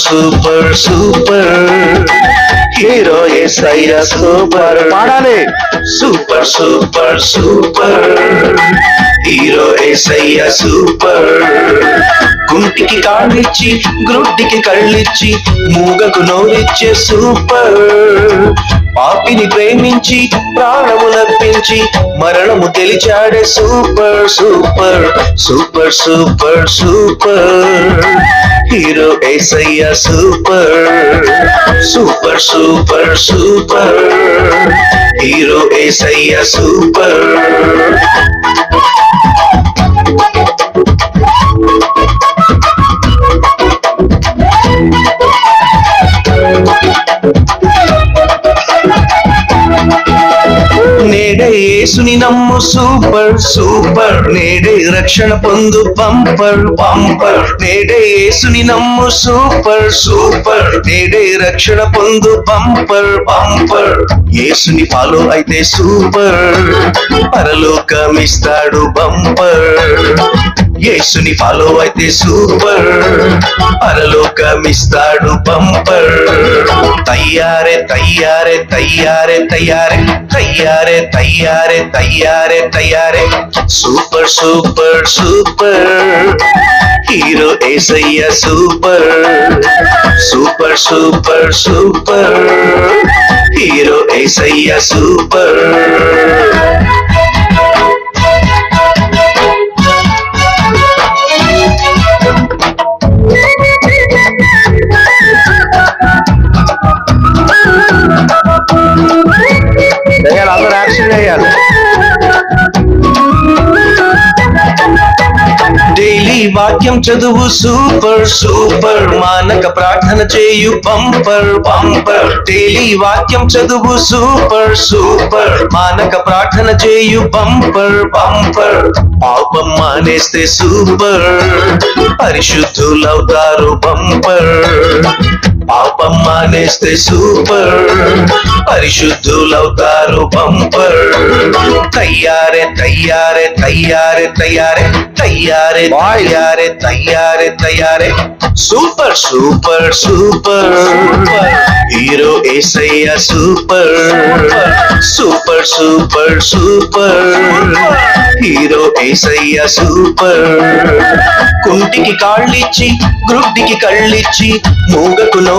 Super super hero Yesayya super పాడాలి. Super super super hero Yesayya super కుంటికి కాళ్ళిచ్చి గ్రుడ్డికి కళ్ళిచ్చి మూగకు నోరిచ్చే సూపర్ పాపిని ప్రేమించి ప్రాణమునర్పించి మరణము గెలిచాడే super super super super super hero Yesayya super super super super hero Yesayya super నేడే యేసుని నమ్ము సూపర్ సూపర్ నేడే రక్షణ పొందు బంపర్ బంపర్ నేడే యేసుని నమ్ము సూపర్ సూపర్ నేడే రక్షణ పొందు బంపర్ బంపర్ యేసుని ఫాలో అయితే సూపర్ పరలోకమిస్తాడు బంపర్ యేసుని ఫాలో అయితే సూపర్ పరలోకమిస్తాడు బంపర్ తయ్యారే తయ్యారే తయ్యారే తయ్యారే తయ్యారే తయ్యారే తయ్యారే తయ్యారే super super super hero Yesayya super super super super hero Yesayya super అందరూ యాక్షన్ చేయాలి. డైలీ వాక్యం చదువు సూపర్ సూపర్ మానక ప్రార్థన చేయు బంపర్ బంపర్ డైలీ వాక్యం చదువు సూపర్ సూపర్ మానక ప్రార్థన చేయు బంపర్ బంపర్ పాపం మానేస్తే సూపర్ పరిశుద్ధులవుతారు బంపర్ పాపం మానేస్తే సూపర్ పరిశుద్ధులవుతారు బంపర్ తయ్యారే తయ్యారే తయ్యారే తయ్యారే తయ్యారే తయ్యారే తయ్యారే తయ్యారే super super super hero Yesayya super super super super hero Yesayya super కుంటికి కాళ్ళిచ్చి గ్రుడ్డికి కళ్ళిచ్చి మూగకు నో